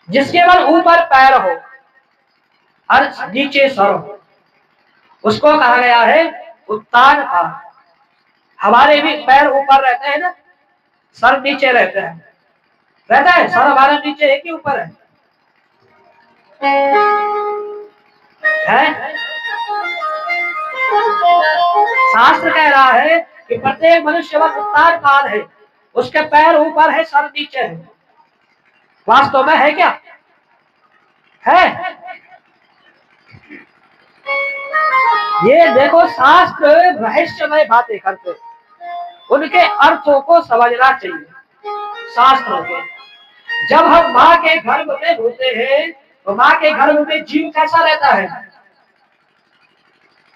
जिसके बल ऊपर पैर हो और नीचे सर हो, उसको कहा गया है उत्तान पाद। हमारे भी पैर ऊपर रहते हैं ना, सर नीचे रहते हैं, रहता है सर हमारा नीचे है कि ऊपर है? शास्त्र कह रहा है कि प्रत्येक मनुष्य में उत्तान पाद है, उसके पैर ऊपर है सर नीचे है। वास्तव में है क्या? है। ये देखो शास्त्र रहस्यमय बातें करते, उनके अर्थों को समझना चाहिए शास्त्रों के। जब हम माँ के गर्भ में होते हैं तो माँ के गर्भ में जीव कैसा रहता है?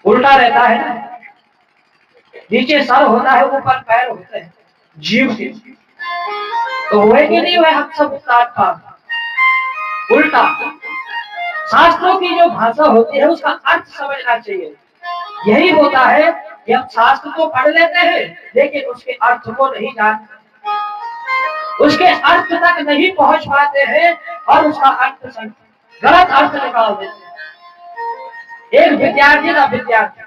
उल्टा रहता है, नीचे सर होता है, ऊपर पैर होते हैं जीव के। तो हुए कि नहीं हुए हम सब उल्टा? शास्त्रों की जो भाषा होती है उसका अर्थ समझना चाहिए। यही होता है कि हम शास्त्र को पढ़ लेते हैं लेकिन उसके अर्थ को नहीं जानते, उसके अर्थ तक नहीं पहुंच पाते हैं और उसका अर्थ गलत अर्थ निकाल देते हैं। एक विद्यार्थी था, विद्यार्थी,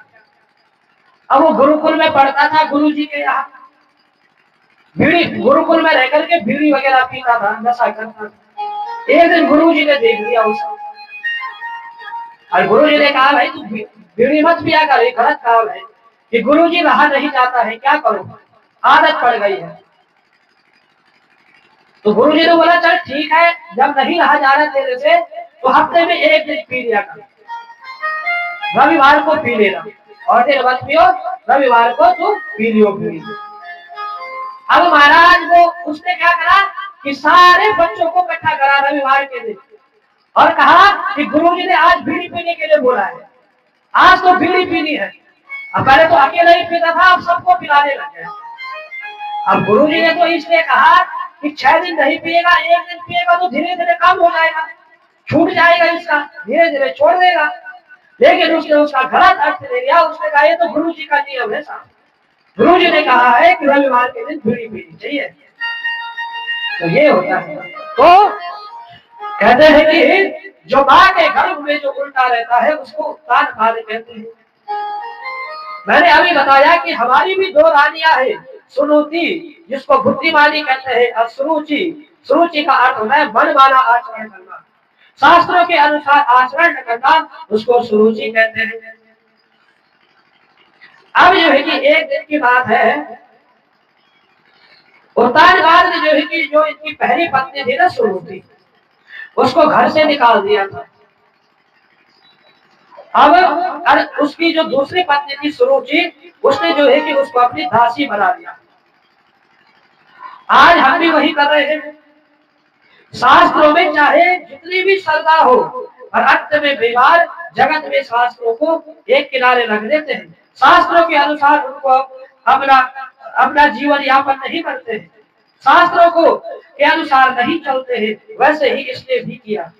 अब वो गुरुकुल में पढ़ता था, गुरुजी के यहाँ बीड़ी, गुरुकुल में रह करके बीड़ी वगैरह पीता था, नशा करता था। एक दिन गुरुजी ने देख लिया उसे और गुरुजी ने कहा भाई तू बीड़ी मत पिया कर, गलत काम है। कि गुरुजी रहा नहीं जाता है, क्या करूं, आदत पड़ गई है। तो गुरुजी ने बोला चल ठीक है, जब नहीं रहा जा रहा तेरे से तो हफ्ते में एक दिन पी लिया कर, रविवार को पी लेना और दिन मत पियो, रविवार को तू पी लियो पी। अब महाराज वो उसने क्या करा कि सारे बच्चों को इकट्ठा करा रविवार के दिन और कहा कि गुरुजी ने आज बीड़ी पीने के लिए बोला है, आज तो बीड़ी पीनी है। अब पहले तो अकेला ही पीता था, अब सबको पिलाने लग गया। अब गुरुजी ने तो इसलिए कहा कि 6 दिन नहीं पिएगा, एक दिन पिएगा तो धीरे धीरे कम हो जाएगा, छूट जाएगा इसका, धीरे धीरे छोड़ देगा। लेकिन उसने उसका गलत अर्थ ले लिया, उसने कहा ये तो गुरुजी का नियम है साहब, गुरुजी ने कहा है कि रविवार के दिन बीड़ी पीनी चाहिए। तो ये होता है। तो कहते हैं कि जो माँ के गर्भ में जो उल्टा रहता है उसको उत्तान पाद कहते हैं। मैंने अभी बताया कि हमारी भी 2 रानियां हैं, सुरुचि जिसको बुद्धिमानी कहते हैं और सुरुचि, सुरुचि का अर्थ होता है मनमाना आचरण करना, शास्त्रों के अनुसार आचरण करना, उसको सुरुचि कहते हैं। अब जो है कि एक दिन की बात है, उत्तान बाद में जो है कि जो इनकी पहली पत्नी थी ना सुरुचि, उसको घर से निकाल दिया था। अब उसकी जो दूसरी पत्नी थी सुरुचि, उसने जो है कि उसको अपनी दासी बना दिया। आज हम भी वही कर रहे हैं। शास्त्रों में चाहे जितनी भी श्रद्धा हो और अंत में व्यवहार जगत में शास्त्रों को एक किनारे रख देते हैं, शास्त्रों के अनुसार उनको अपना अपना जीवन यापन नहीं करते हैं, शास्त्रों को के अनुसार नहीं चलते हैं। वैसे ही इसने भी किया।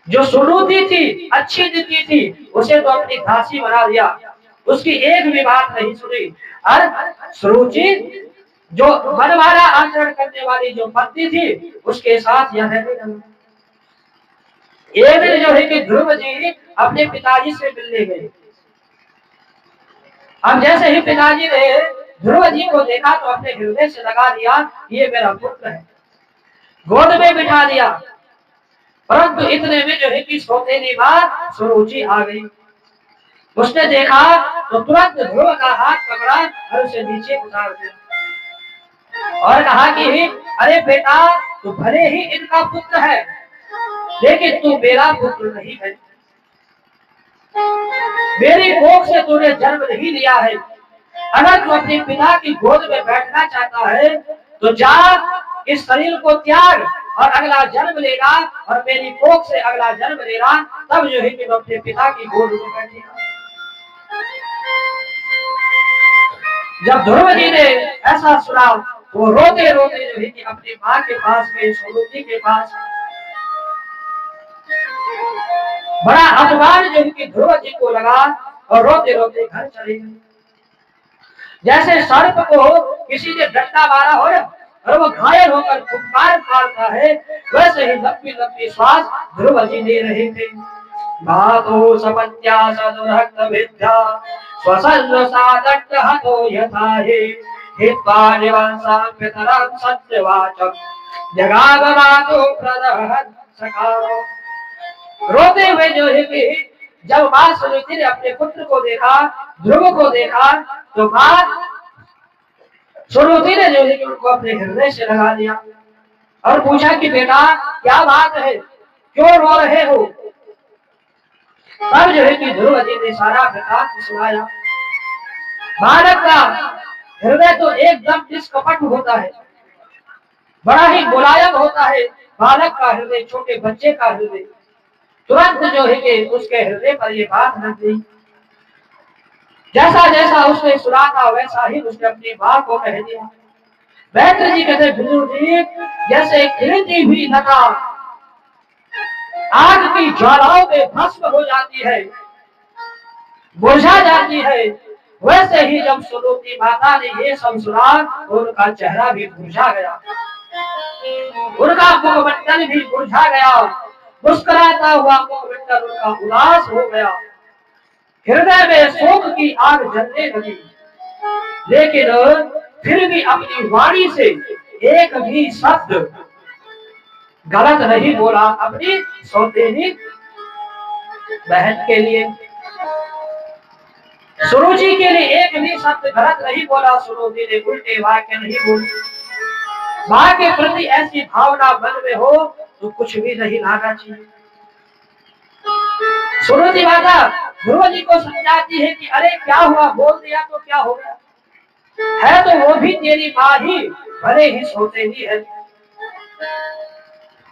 जो सुरुचि थी, अच्छी नीति थी, उसे तो अपनी दासी बना दिया, उसकी एक भी बात नहीं सुनी। और सुरुचि जो मनमाना आचरण करने वाली जो पत्नी थी, उसके साथ यह रहने लगी। एक दिन जो है कि ध्रुव जी अपने पिताजी से मिलने गए। अब जैसे ही पिताजी ने ध्रुव जी को देखा तो अपने हृदय से लगा दिया, ये मेरा पुत्र है, गोद में बिठा दिया। परंतु इतने में जो है कि सौतेली मां सुरुचि आ गई। उसने देखा तो तुरंत ध्रुव का हाथ पकड़ा और उसे नीचे उतार दिया और कहा कि अरे बेटा, तू भले ही इनका पुत्र है लेकिन तू मेरा पुत्र नहीं है, मेरी कोख से तूने जन्म नहीं लिया है। अगर तू अपने पिता की गोद में बैठना चाहता है तो जा, इस शरीर को त्याग और अगला जन्म लेगा और मेरी कोख से अगला जन्म लेगा, तब जो है कि मैं अपने पिता की गोद में बैठेगा। जब ध्रुव जी ने ऐसा सुना वो रोते रोते जो है कि अपनी माँ के पास गए, सुरुचि के पास। बड़ा अपमान जो है कि ध्रुव जी को लगा और रोते रोते घर चले गए। जैसे सर्प को किसी ने डंडा मारा हो और वो घायल होकर फुफकार मारता है, वैसे ही लंबी लंबी श्वास ध्रुव जी ले रहे थे। धातु समन्त्या सदुरक्त विद्या स्वसल्व सादट्ट हतो यथाहि हित्वा निवासां पितरं सत्यवाचम् जगागनातो प्रदहत् सकारो। रोते हुए जो है कि जब मां सुनीति ने अपने पुत्र को देखा, ध्रुव को देखा, तो मां सुनीति ने जो है कि उनको अपने हृदय से लगा लिया और पूछा कि बेटा क्या बात है, क्यों रो रहे हो। तब जो है कि ध्रुव जी ने सारा वृत्तांत सुनाया। बालक का हृदय तो एकदम निष्कपट होता है, बड़ा ही मुलायम होता है। बालक का हृदय, छोटे बच्चे का हृदय, तुरंत जो है कि उसके हृदय पर ये बात लग गई। जैसा जैसा उसने सुना था वैसा ही उसने अपनी मां को कह दिया। बैत्र जी कहते हुजूर जी, जैसे खिलती हुई लता आग की ज्वालाओं में भस्म हो जाती है, बुझा जाती है, वैसे ही जब सुनीति माता ने ये सब सुना तो उनका चेहरा भी मुरझा गया, उनका मुखमंडल भी मुरझा गया, मुस्कुराता हुआ मुखमंडल उनका उदास हो गया, हृदय में शोक की आग जलने लगी। लेकिन फिर भी अपनी वाणी से एक भी शब्द गलत नहीं बोला अपनी सौतेली बहन के लिए, सुरुचि के लिए एक भी शब्द गलत नहीं बोला। सुरुचि ने उल्टे वाक्य नहीं बोले। मां के प्रति ऐसी भावना मन में हो तो कुछ भी नहीं लाना चाहिए। सुरुचि माता ध्रुव जी को समझाती है कि अरे क्या हुआ, बोल दिया तो क्या हो गया, है तो वो भी तेरी माँ ही, भले ही सौतेली है,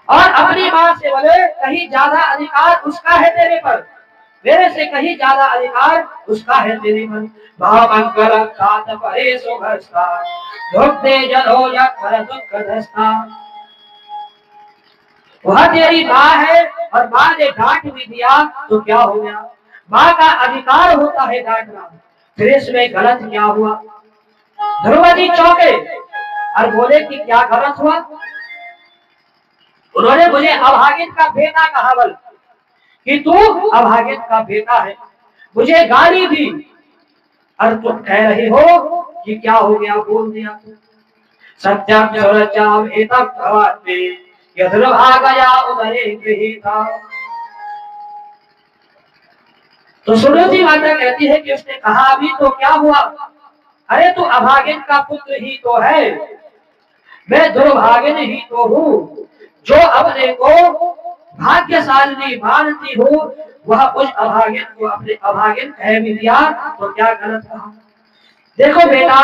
और अपनी माँ से बोले कहीं ज्यादा अधिकार उसका है तेरे पर, मेरे से कहीं ज्यादा अधिकार उसका है तेरे पर। भावंकर खात परे सुभस्ता दुखते जलो कर दुख दस्ता। वह तेरी माँ है और माँ ने डांट भी दिया तो क्या हो गया, माँ का अधिकार होता है डांटना, फिर इसमें गलत क्या हुआ। ध्रुव जी चौंके और बोले कि क्या गलत हुआ। उन्होंने मुझे अभागिन का बेटा कहा, बल कि तू अभागिन का बेटा है, मुझे गाली दी और तुम कह रही हो कि क्या हो गया, बोल दिया। सत्यम सुरचाम एतम भवाते यद्रभागया उदरे गृहीता। तो सुनीति माता कहती है कि उसने कहा अभी तो क्या हुआ, अरे तू अभागिन का पुत्र ही तो है, मैं दुर्भागिन ही तो हूँ, जो अपने को भाग्यशाली मानती हूँ वह उस अभागिन को अपने अभागिन कह भी दिया तो क्या गलत कहा। देखो बेटा,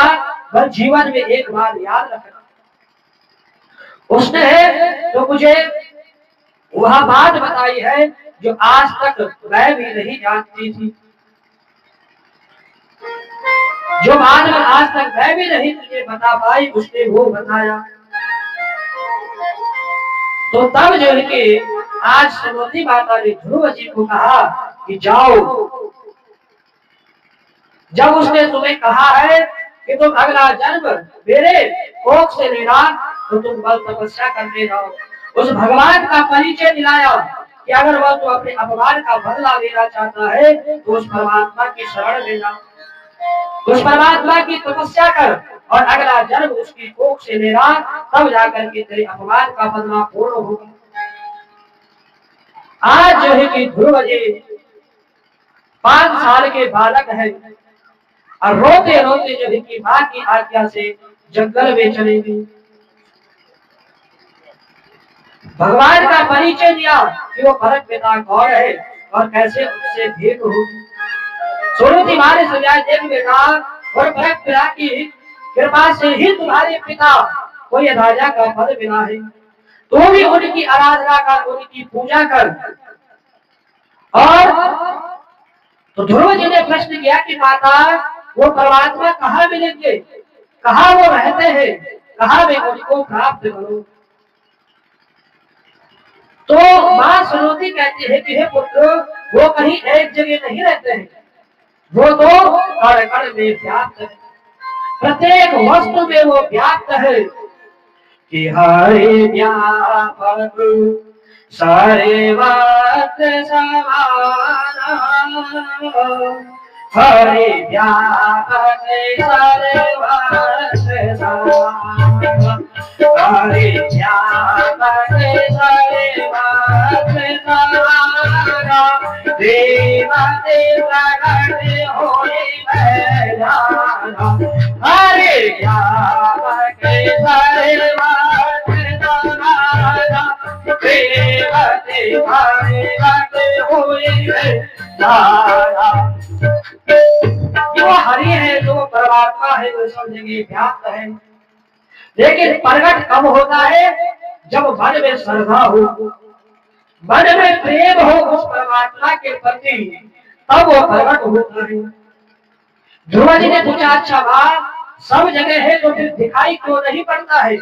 वह जीवन में एक बार याद रखना, उसने तो मुझे वह बात बताई है जो आज तक मैं भी नहीं जानती थी, जो बात में आज तक मैं भी नहीं तुझे बता पाई, उसने वो बताया। तो तब जो है कि आज सुनीति माता ने ध्रुव जी को कहा कि जाओ, जब उसने तुम्हें कहा है कि तुम अगला जन्म मेरे कोख से लेना तो तुम बल तपस्या करने जाओ, उस भगवान का परिचय दिलाया कि अगर वह तो अपने अपमान का बदला लेना चाहता है तो उस परमात्मा की शरण लेना, उस परमात्मा की तपस्या कर और अगला जन्म उसकी कोख से लेना, तब जाकर के तेरे अपमान का बदला पूर्ण होगा। आज जो है कि ध्रुव जी 5 साल के बालक है और रोते रोते जो है कि मां की आज्ञा से जंगल में चले गए, भगवान का परिचय दिया कि वो भरत पिता कौन है और कैसे उससे भेंट होगी। सुनीति मां ने समझाया, देख बेटा, और भरत पिता की कृपा से ही तुम्हारे पिता को ये राजा का पद मिला है, तू भी उनकी आराधना कर, उनकी पूजा कर। और तो ध्रुव जी ने प्रश्न किया कि माता वो परमात्मा कहाँ मिलेंगे, कहाँ वो रहते हैं, कहाँ मैं उनको प्राप्त करूं। तो मां सुनीति कहती है कि हे पुत्र, वो कहीं एक जगह नहीं रहते हैं, वो तो कण कण में व्याप्त है, प्रत्येक वस्तु में वो व्याप्त है। कि हरे व्यापक सर्वत्र समाना, हरे व्यापक सर्वत्र समाना, हरे व्यापक सर्वत्र समाना, देव प्रकट होए भैराना, हरे व्यापक सर्वत्र समाना, देव प्रकट होए भैराना। जो हरि है, जो परमात्मा है, वो सब जगह व्याप्त है, लेकिन प्रकट कब होता है? जब मन में श्रद्धा हो, मन में प्रेम हो उस परमात्मा के प्रति, तब वो प्रकट होता है। ध्रुव जी ने पूछा, अच्छा बात सब जगह है तो फिर दिखाई क्यों नहीं पड़ता है?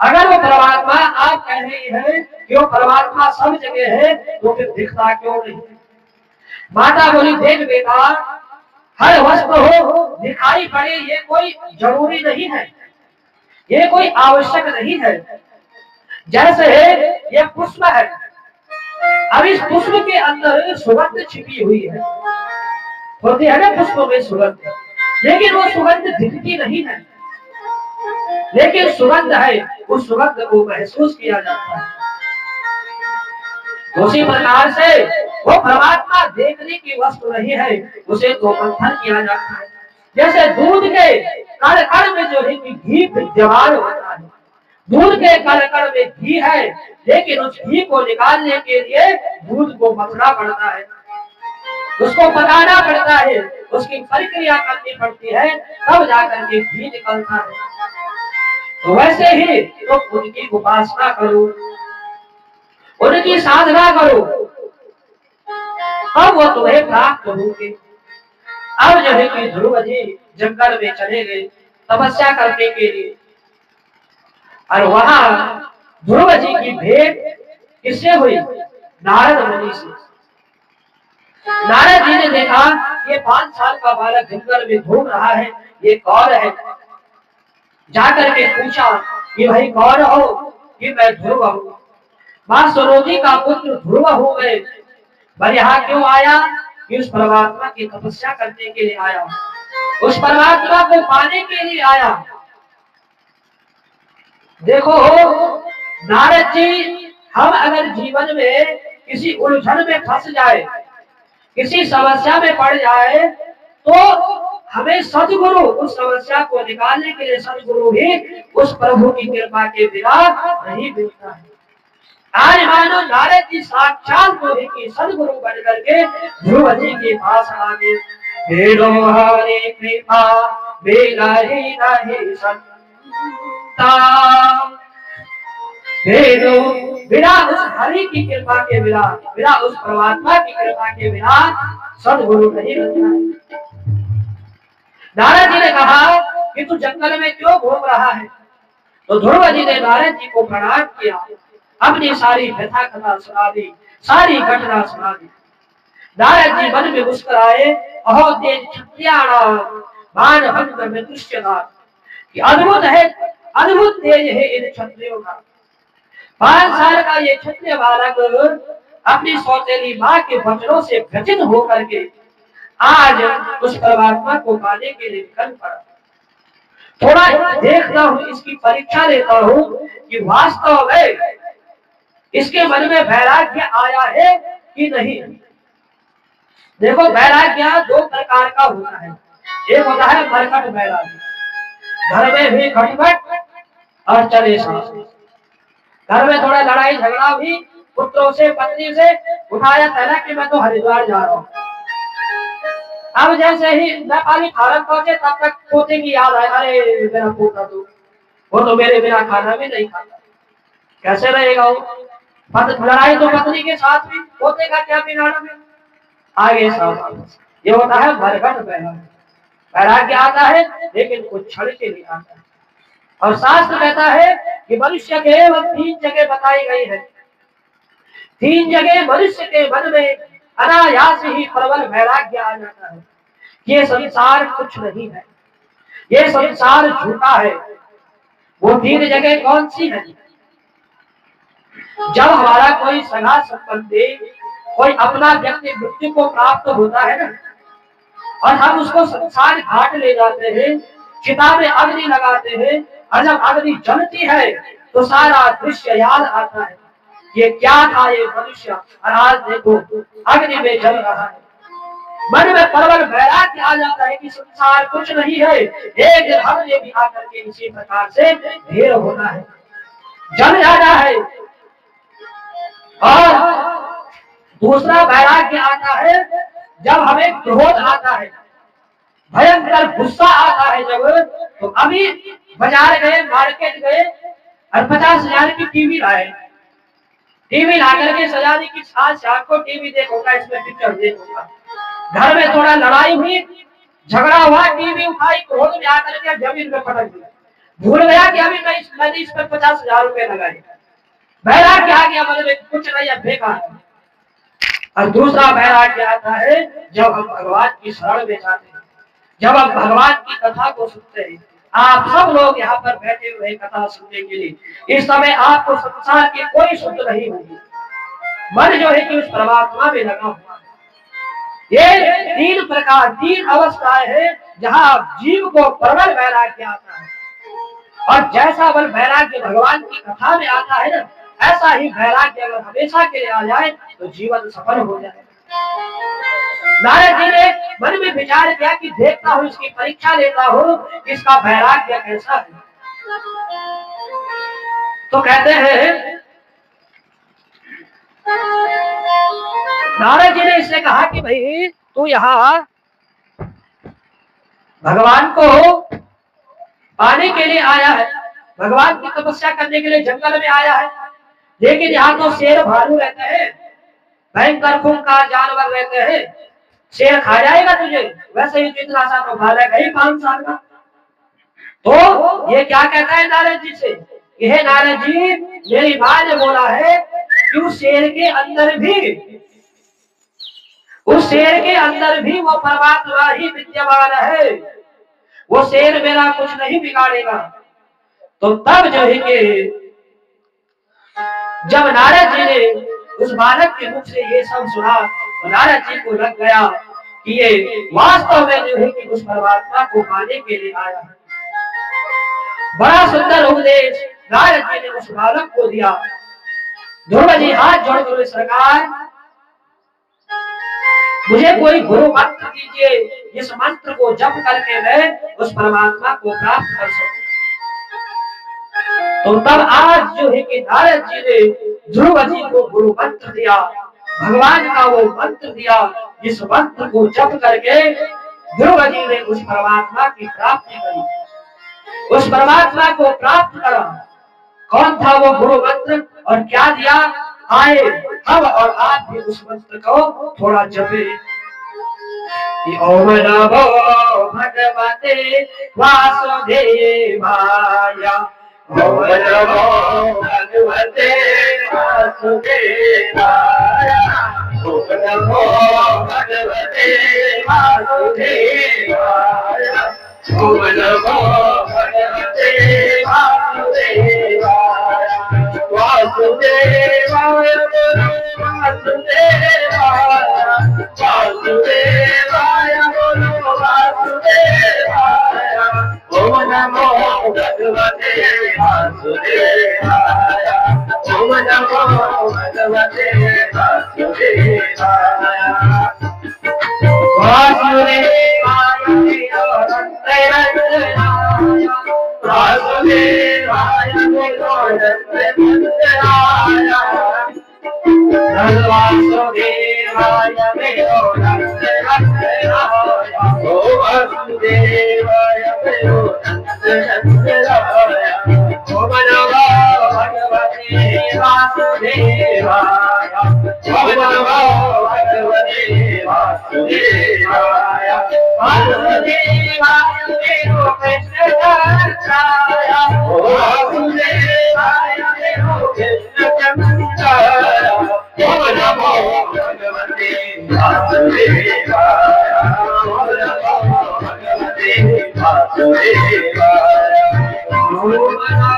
अगर वो परमात्मा आप कह रही है कि वो परमात्मा सब जगह है, तो फिर दिखता क्यों नहीं? माता बोली, देख बेटा, हर वस्तु हो दिखाई पड़े ये कोई जरूरी नहीं है, ये कोई आवश्यक नहीं है। जैसे है ये पुष्प है, अब इस पुष्प के अंदर सुगंध छिपी हुई है, होती है ना पुष्प में सुगंध, लेकिन वो सुगंध दिखती नहीं है, लेकिन सुगंध है, उस सुगंध को महसूस किया जाता है। उसी प्रकार से वो परमात्मा देखने की वस्तु नहीं है, उसे तो मंथन किया जाता है। जैसे दूध के कण कण में जो है कि घी विद्यमान होता है, दूध के कण कण में घी है, लेकिन उस घी को निकालने के लिए दूध को मथना पड़ता है, उसको पकाना पड़ता है, उसकी प्रक्रिया करनी पड़ती है, तब जाकर के घी निकलता है। तो वैसे ही तो उनकी उपासना करो, उनकी साधना करो, तब वो तुम्हें प्राप्त होगी। अब जो है कि ध्रुव जी जंगल में चले गए तपस्या करने के लिए, और वहां ध्रुव जी की भेंट किससे हुई? नारद मुनि से। नारद जी ने देखा ये 5 साल का बालक जंगल में घूम रहा है, ये कौन है? जाकर के पूछा कि भाई कौन हो? कि मैं ध्रुव हूँ, मां सरोजी का पुत्र ध्रुव हूँ मैं। पर यहाँ क्यों आया? कि उस परमात्मा की तपस्या करने के लिए आया, उस परमात्मा को पाने के लिए आया। देखो नारद जी, हम अगर जीवन में किसी उलझन में फंस जाए, किसी समस्या में पड़ जाए, तो हमें सद्गुरु उस समस्या को निकालने के लिए, सद्गुरु ही उस प्रभु की कृपा के बिना नहीं मिलता है। आज मानो नारद जी साक्षात जो है कि सद्गुरु बन करके ध्रुव जी के पास आ गए। भेदो हरे कृपा बेला ही नहीं संता, भेदो बिना उस हरि की कृपा के बिना, बिना उस परमात्मा की कृपा के बिना सद्गुरु नहीं बनता है। नारद जी ने कहा कि तू जंगल में क्यों घूम रहा है? तो ध्रुव जी ने नारद जी को प्रणाम किया, अपनी सारी व्यथा कथा सुना दी, सारी घटना सुना दी। नारद जी मन में मुस्कुराए, अहो तेज क्षत्रियाणा मान भंग में दुष्यनाथ, कि अद्भुत है, अद्भुत तेज है इन क्षत्रियों का। 5 साल का ये क्षत्रिय बालक अपनी सौतेली माँ के वचनों से व्यथित होकर के आज उस परमात्मा को पाने के लिए निकल पड़ा। थोड़ा देखता हूँ, इसकी परीक्षा लेता हूँ कि वास्तव में इसके मन में वैराग्य आया है कि नहीं। देखो वैराग्य 2 प्रकार का होता है, एक होता है मरकट वैराग्य, घर में भी खटपट और चले साथ, घर में थोड़ा लड़ाई झगड़ा भी, पुत्रों से पत्नी से उठाया पहला कि मैं तो हरिद्वार जा रहा हूँ। अब जैसे ही नेपाली भारत पहुंचे तब तक पोते की याद आए, अरे मेरा पोता तो वो तो मेरे बिना खाना भी नहीं खाता, कैसे रहेगा वो? लड़ाई तो पत्नी के साथ भी, पोते का क्या बिगाड़ा में? आगे साथ ये होता है मरकट वैराग्य। वैराग्य आता है लेकिन कुछ क्षण के लिए आता है। और शास्त्र कहता है कि मनुष्य केवल 3 जगह बताई गई है, 3 जगह मनुष्य के मन में अनायास ही प्रबल वैराग्य आ जाता है। ये संसार कुछ नहीं है, ये संसार झूठा है, वो 3 जगह कौन सी है? जब हमारा कोई सगा संबंधी, कोई अपना व्यक्ति मृत्यु को प्राप्त होता है ना, और हम उसको संसार घाट ले जाते हैं, चिता में अग्नि लगाते हैं, और जब अग्नि जलती है तो सारा दृश्य याद आता है, ये क्या था ये मनुष्य, और आज देखो अग्नि में जल रहा है। मन में प्रबल वैराग्य आ जाता है कि संसार कुछ नहीं है, एक दिन हमने भी आकर के इसी प्रकार से ढेर होना है, जल जाना है। और दूसरा वैराग्य आता है जब हमें क्रोध आता है, भयंकर गुस्सा आता है, जब तो अभी बाजार गए, मार्केट गए और 50,000 की टीवी लाए, टीवी ला करके सजा दी कि आज शाम को टीवी देखूंगा, इसमें पिक्चर देखूंगा। घर में थोड़ा लड़ाई हुई, झगड़ा हुआ, टीवी उठाई, क्रोध में आकर के जमीन में पटक दिया, भूल गया कि अभी मैंने इस पर 50,000 रुपए लगाए, वैराग्य आ गया, मतलब कुछ नहीं है, बेकार। और दूसरा वैराग्य आता है जब हम भगवान की शरण में जाते हैं, जब हम भगवान की कथा को सुनते हैं। आप सब लोग यहाँ पर बैठे हुए कथा सुनने के लिए, इस समय आपको संसार की कोई सुध नहीं होगी, मन जो है कि उस परमात्मा में लगा हुआ है। ये 3 प्रकार, 3 अवस्थाएं हैं जहाँ जीव को प्रबल वैराग्य आता है, और जैसा बल वैराग्य भगवान की कथा में आता है ना, ऐसा ही वैराग्य अगर हमेशा के लिए आ जाए तो जीवन सफल हो जाए। नारद जी ने मन में विचार किया कि देखता हूँ, इसकी परीक्षा लेता हूँ, इसका वैराग्य कैसा है। तो कहते हैं, नारद जी ने इससे कहा कि भाई तू यहाँ भगवान को पाने के लिए आया है, भगवान की तपस्या करने के लिए जंगल में आया है, लेकिन यहाँ तो शेर भालू रहते हैं, भयंकर खूंखार जानवर रहते हैं, शेर खा जाएगा तुझे, वैसे ही इतना सा तो खा लेगा ही 5 साल का। तो ये क्या कहता है नारद जी से, यह नारद जी, मेरी माँ ने बोला है कि उस शेर के अंदर भी वो परमात्मा ही विद्यमान है, वो शेर मेरा कुछ नहीं बिगाड़ेगा। तो तब जो है कि जब नारद जी ने उस बालक के मुख से ये सब सुना, तो नारद जी को लग गया कि ये वास्तव में जो है कि उस परमात्मा को पाने के लिए आया है। बड़ा सुंदर उपदेश नारद जी ने उस बालक को दिया। ध्रुव जी हाथ जोड़कर, सरकार मुझे कोई गुरु मंत्र दीजिए, जिस मंत्र को जप करके मैं उस परमात्मा को प्राप्त कर सकूं। तो तब आज जो है कि नारद जी ने ध्रुव जी को गुरु मंत्र दिया, भगवान का वो मंत्र दिया, जिस मंत्र को जप करके ध्रुव जी ने उस परमात्मा की प्राप्ति करी, उस परमात्मा को प्राप्त करा। कौन था वो गुरु मंत्र और क्या दिया? आए हम और आप भी उस मंत्र को थोड़ा जपे। ओम नमो भगवते वासुदेवाय, ओम नमो भगवते वासुदेवाय, ओम नमो भगवते वासुदेवाय, ओम नमो भगवते वासुदेवाय, वासुदेवाय वासुदेवाय वासुदेवाय, ओम नमो भगवते वासुदेवाय, ओम नमो भगवते वासुदेवाय, वासुदेवाय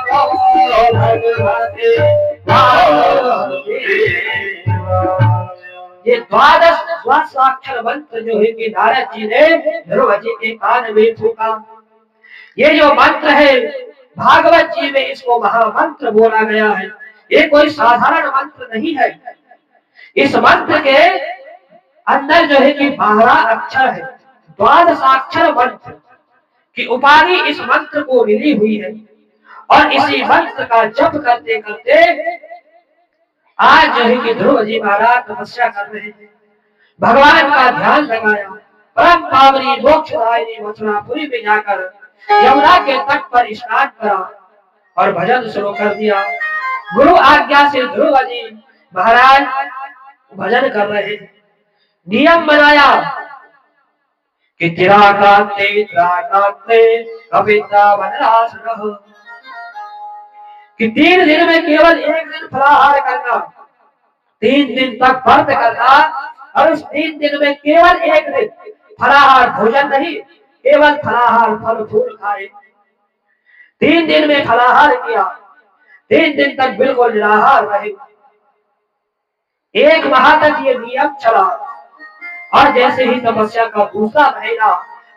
ये द्वादश द्वादशाक्षर मंत्र जो है कि नारद जी ने ध्रुव जी के कान में फूका। ये जो मंत्र है भागवत जी में इसको महामंत्र बोला गया है। ये कोई साधारण मंत्र नहीं है। इस मंत्र के अंदर जो है कि 12 अक्षर है। द्वादशाक्षर मंत्र की उपाधि इस मंत्र को मिली हुई है और इसी मंत्र का जप करते करते आज जो है कि ध्रुव जी महाराज तपस्या कर रहे हैं, भगवान का ध्यान लगाया, परम पावनी मोक्षदायिनी मथुरापुरी में जाकर यमुना के तट पर स्नान करा और भजन शुरू कर दिया। गुरु आज्ञा से ध्रुव जी महाराज भजन कर रहे हैं। नियम बनाया कि कविता वनरासन कि 3 दिन में केवल 1 दिन फलाहार करना, 3 दिन तक व्रत करना और उस 3 दिन में केवल 1 दिन फलाहार, भोजन नहीं, केवल फलाहार फल फूल खाए। 3 दिन में फलाहार किया, 3 दिन तक बिल्कुल निराहार रहे। 1 माह तक ये नियम चला और जैसे ही तपस्या का दूसरा महीना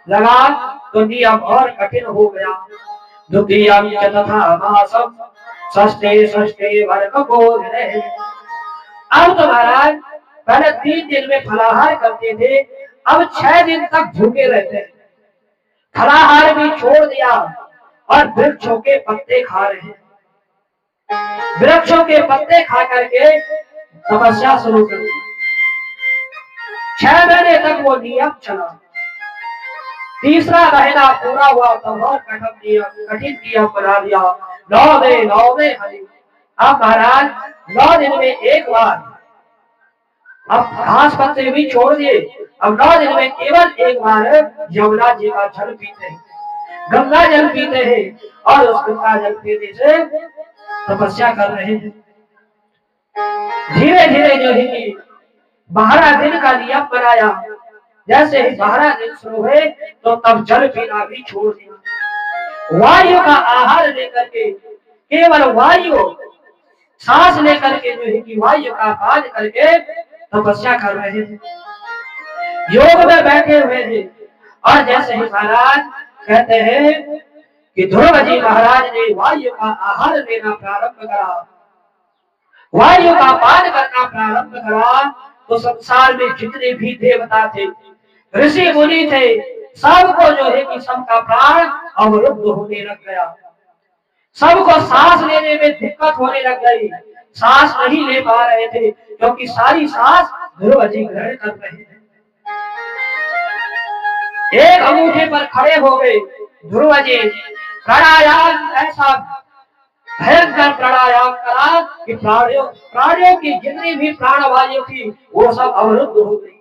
लगा तो नियम और कठिन हो गया। द्वितीयम च तथा मासम षष्ठे षष्ठे वर्ग बोध रहे। अब तो महाराज पहले 3 दिन में फलाहार करते थे, अब 6 दिन तक भूखे रहते हैं। फलाहार भी छोड़ दिया और वृक्षों के पत्ते खा रहे हैं। वृक्षों के पत्ते खा करके तपस्या शुरू कर दी। 6 महीने तक वो नियम चला। तीसरा महीना पूरा हुआ तब और कठिन नियम बना दिया। 9 में हरि। अब महाराज 9 दिन में एक बार, अब घास पत्ते भी छोड़ दिए, अब 9 दिन में केवल एक बार यमुना जी का जल पीते हैं, गंगा जल पीते हैं और उस गंगा जल पीने से तपस्या कर रहे हैं। धीरे धीरे जो है 12 दिन का नियम बनाया। जैसे ही 12 दिन शुरू हुए तो तब जल पीना भी छोड़ दिया। वायु का आहार लेकर के, केवल वायु सांस लेकर के जो है कि वायु का पान करके तपस्या कर रहे थे, योग में बैठे हुए थे। और जैसे ही महाराज कहते हैं कि ध्रुव जी महाराज ने वायु का आहार लेना प्रारंभ करा, वायु का पान करना प्रारंभ करा, तो संसार में जितने भी देवता थे, ऋषि मुनि थे, सबको जो है कि सबका प्राण अवरुद्ध होने लग गया। सबको सांस लेने में दिक्कत होने लग गई, सांस नहीं ले पा रहे थे क्योंकि सारी सांस ध्रुव जी ग्रहण कर रहे थे। एक अंगूठे पर खड़े हो गए ध्रुव जी। प्राणायाम ऐसा भयंकर प्राणायाम करा कि प्राणियों की जितनी भी प्राणवायु थी वो सब अवरुद्ध हो गई।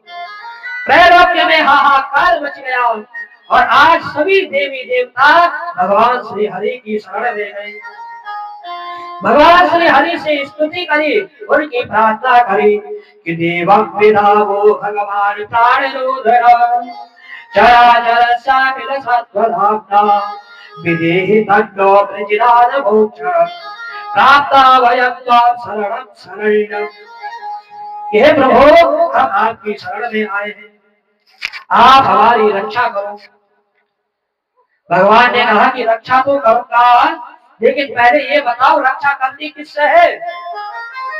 त्रैलोक्य में हाहाकार मच गया और आज सभी देवी देवता भगवान श्री हरि की शरण में गए। भगवान श्री हरि से स्तुति करी, उनकी प्रार्थना करी कि देवं विधावो भगवान प्राणरोधर चराचर साकिल सत्वधाम्ना विदेहि तन्नो ब्रजराज मोक्ष प्राप्ता वयं त्वां शरणं शरणं। हे प्रभु, हम आपकी शरण में आए हैं, आप हमारी रक्षा करो। भगवान ने कहा कि रक्षा तो करूंगा, लेकिन पहले ये बताओ रक्षा करनी किससे है?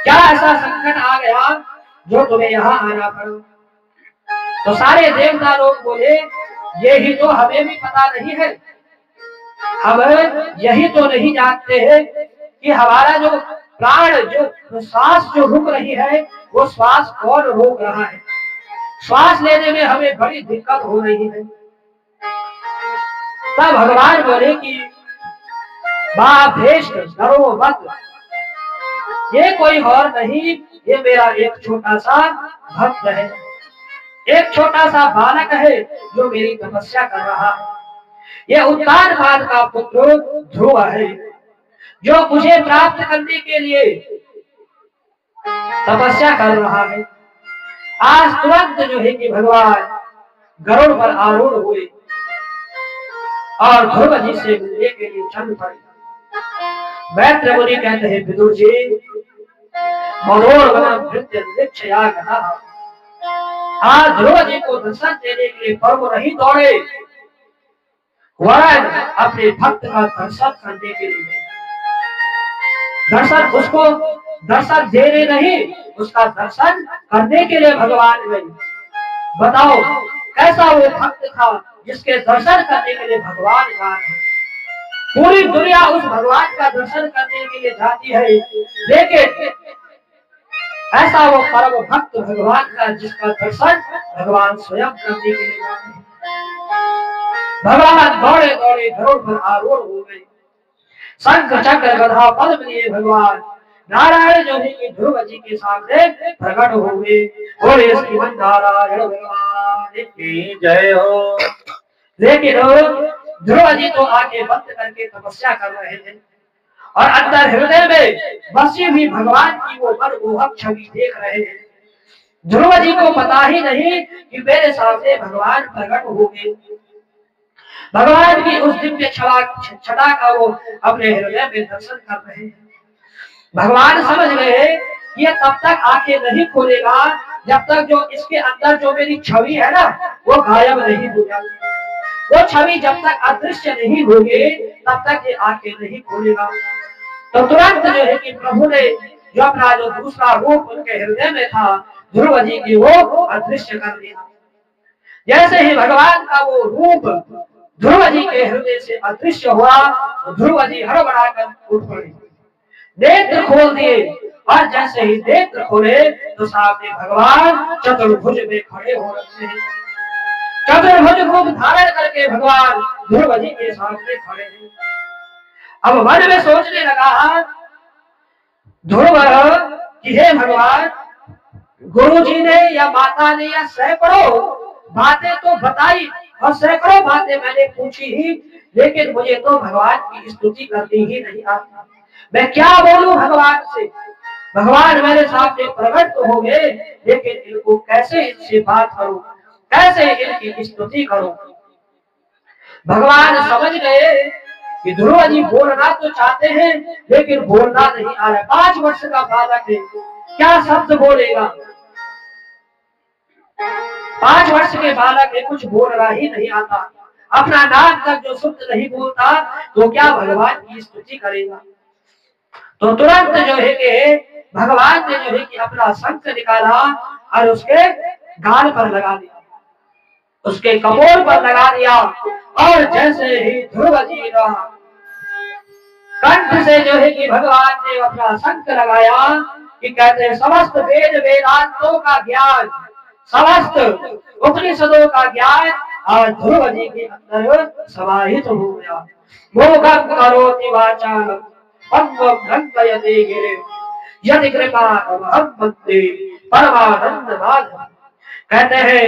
क्या ऐसा संकट आ गया जो तुम्हें यहाँ आना पड़ा? तो सारे देवता लोग बोले, यही तो हमें भी पता नहीं है, हम यही तो नहीं जानते हैं कि हमारा जो प्राण, जो सांस जो रुक रही है, वो श्वास कौन रोक रहा है? श्वास लेने में हमें बड़ी दिक्कत हो रही है। तब भगवान बोले कि बाभेष्ट डरो मत, ये कोई और नहीं, ये मेरा एक छोटा सा भक्त है, एक छोटा सा बालक है जो मेरी तपस्या कर रहा है। ये उत्तानपाद का पुत्र ध्रुव है जो मुझे प्राप्त करने के लिए तपस्या कर रहा है। आज तुरंत जो है कि भगवान गरुड़ पर आरूढ़ हुए और ध्रुव जी से मिलने के लिए चल पड़े। मैत्र मुनि कहते हैं, विदुर जी, मनोर वनम नृत्य वृक्षया गतः आज ध्रुव जी को दर्शन देने के लिए प्रभु नहीं दौड़े, वरन अपने भक्त का दर्शन करने के लिए, दर्शन उसको दर्शन देने नहीं, उसका दर्शन करने के लिए भगवान गए। बताओ कैसा वो भक्त था जिसके दर्शन करने के लिए भगवान जा रहे हैं। पूरी दुनिया उस भगवान का दर्शन करने के लिए जाती है, लेकिन ऐसा वो परम भक्त भगवान का जिसका दर्शन भगवान स्वयं करने के लिए जाते हैं। भगवान दौड़े दौड़े गरुड़ पर आरूढ़ हो गए, शंख चक्र गदा पद्म लिए भगवान नारायण जो है कि ध्रुव जी के सामने प्रकट हो गए। और श्रीमन नारायण भगवान की जय हो। लेकिन ध्रुव जी तो आके बंद करके तपस्या कर रहे थे और अंदर हृदय में बसी हुई भगवान की वो मनमोहक छवि देख रहे हैं। ध्रुव जी को पता ही नहीं कि मेरे सामने भगवान प्रकट हो गए। भगवान की उस दिव्य छटा का वो अपने हृदय में दर्शन कर रहे हैं। भगवान समझ गए कि ये तब तक आंखें नहीं खोलेगा जब तक जो इसके अंदर जो मेरी छवि है ना वो गायब नहीं हो जाएगी। वो छवि जब तक अदृश्य नहीं होगी तब तक ये आंखें नहीं खोलेगा। तो तुरंत जो है कि प्रभु ने जो अपना जो दूसरा रूप उनके हृदय में था ध्रुव जी की वो अदृश्य कर दिया। जैसे ही भगवान का वो रूप ध्रुव जी के हृदय से अदृश्य हुआ तो ध्रुव जी हड़बड़ाकर उठ पड़े, नेत्र खोल दिए और जैसे ही नेत्र खोले तो सामने भगवान चतुर्भुज में खड़े हो रहे हैं। चतुर्भुज रूप धारण करके भगवान ध्रुव जी के सामने खड़े हैं। अब मन में सोचने लगा ध्रुव कि हे भगवान, गुरु जी ने या माता ने या सैकड़ों बातें तो बताई और सैकड़ों बातें मैंने पूछी ही, लेकिन मुझे तो भगवान की स्तुति करनी ही नहीं आती। मैं क्या बोलूं भगवान से? भगवान मेरे सामने प्रकट तो हो गए, लेकिन इनको कैसे इनसे बात करूं, कैसे इनकी स्तुति करूं? भगवान समझ गए कि ध्रुव जी बोलना तो चाहते हैं लेकिन बोलना नहीं आ रहा। 5 वर्ष का बालक है, क्या शब्द बोलेगा? 5 वर्ष के बालक है, कुछ बोलना ही नहीं आता, अपना नाम तक जो शुद्ध नहीं बोलता तो क्या भगवान की स्तुति करेगा? तो तुरंत जो है कि भगवान ने जो है कि अपना शंख निकाला और उसके गाल पर लगा दिया, उसके कपोल पर लगा दिया और जैसे ही ध्रुव जी का कंठ से जो है कि भगवान ने अपना शंख लगाया कि कहते हैं समस्त वेद वेदांतों का ज्ञान, समस्त उपनिषदों का ज्ञान और ध्रुव जी के अंदर समाहित हो गया। मोघम करोति वाचालम पंगम लंघयते गिरिम यदि कृपातमहं वन्दे परमानंद माधवम्। कहते हैं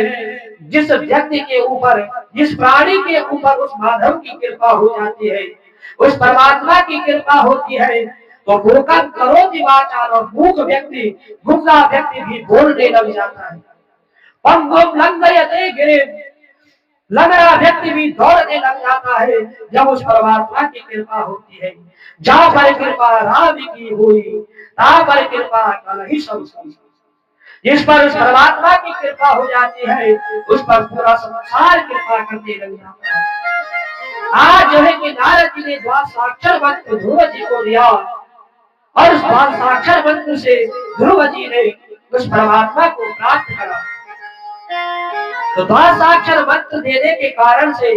जिस व्यक्ति के ऊपर, जिस प्राणी के ऊपर उस माधव की कृपा हो जाती है, उस परमात्मा की कृपा होती है, तो मूकं करोति वाचालम, मूक व्यक्ति, गुंगा व्यक्ति भी बोलने लग जाता है। पंगुम लंघयते गिरिम, लंगड़ा व्यक्ति भी दौड़ने लग जाता है जब उस परमात्मा की कृपा होती है। जहाँ पर कृपा राम की हुई तहाँ पर कृपा कल ही सब। जिस पर उस परमात्मा की कृपा हो जाती है उस पर पूरा संसार कृपा करने लग जाता है। आज जो है कि नारद जी ने द्वादशाक्षर मंत्र ध्रुव जी को दिया और उस द्वादशाक्षर मंत्र से ध्रुव जी ने उस परमात्मा को प्राप्त करा। तो द्वादशाक्षर मंत्र देने के कारण से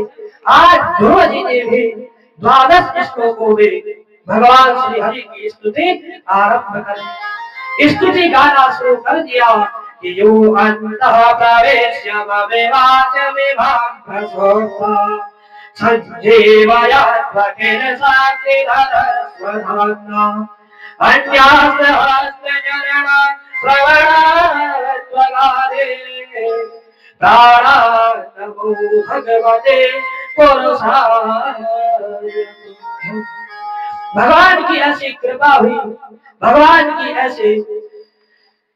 आज ध्रुव जी ने भी 12 श्लोकों में भगवान श्री हरि की स्तुति आरंभ कर दी, स्तुति गाना शुरू कर दिया कि यो अंतः प्रवेश्य ममेवाच विभाग संजीवयात्मकेन साक्षिधरस्वधाम्ना अन्यास्त्रहस्तचरणा श्रवणात्वगादे प्राणात्मो भगवते पुरुषाय। भगवान की ऐसी कृपा हुई, भगवान की ऐसी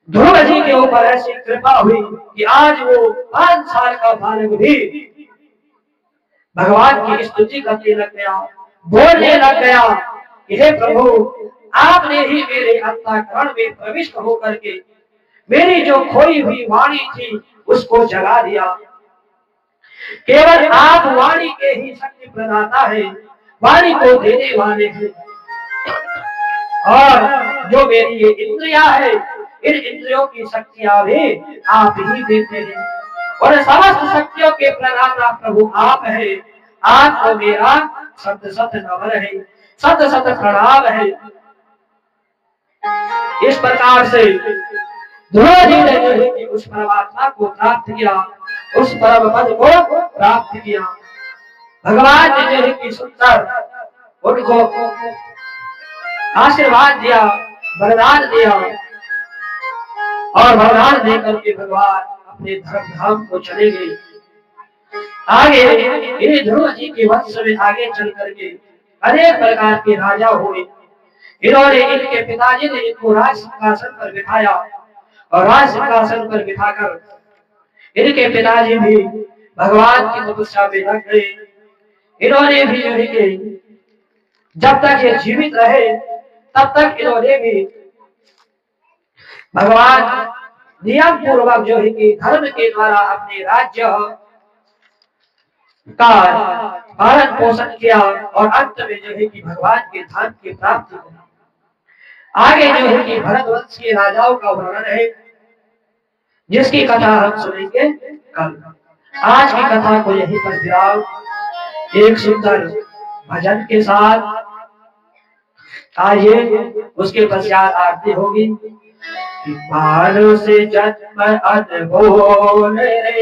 ध्रुव जी के ऊपर ऐसी कृपा हुई कि आज वो 5 साल का बालक भी भगवान की स्तुति करने लग गया, बोलने लग गया कि हे प्रभु, आपने ही मेरे अंतःकरण में प्रविष्ट होकर के मेरी जो खोई हुई वाणी थी उसको जगा दिया। केवल आप वाणी के ही शक्ति प्रदाता है, वाणी को देने वाले हैं। और जो मेरी ये इंद्रियां है, इन इंद्रियों की शक्तियां भी आप ही देते हैं, और समस्त शक्तियों के प्रदाता प्रभु आप है। आपको मेरा सत सत नमन है, सत सत प्रणाम है। इस प्रकार से ध्रुव जी ने जो है कि उस परमात्मा को प्राप्त किया, उस परम पद को प्राप्त किया। भगवान ने जो है कि सुंदर उनको आशीर्वाद दिया, वरदान दिया, और वरदान देकर के भगवान अपने धर्म धाम को चले गए। आगे ये ध्रुव जी के वंश में आगे चल करके अनेक प्रकार के राजा हुए। इन्होंने, इनके पिताजी ने इनको राज सिंहासन पर बिठाया, और राज सिंहासन पर बिठाकर इनके पिताजी भी भगवान की तपस्या में लग गए। इन्होंने भी जो है कि जब तक ये जीवित रहे तब तक इन्होंने भी भगवान नियम पूर्वक जो है कि धर्म के द्वारा अपने राज्य का पालन पोषण किया, और अंत में जो है कि भगवान के धाम की प्राप्ति हुई। आगे जो है कि भरतवंश के राजाओं का वर्णन है, जिसकी कथा हम सुनेंगे कल। आज की कथा को यहीं पर विराम, एक सुंदर भजन के साथ आइए, उसके पश्चात आरती होगी। मानो से जन्म अनमोल रे।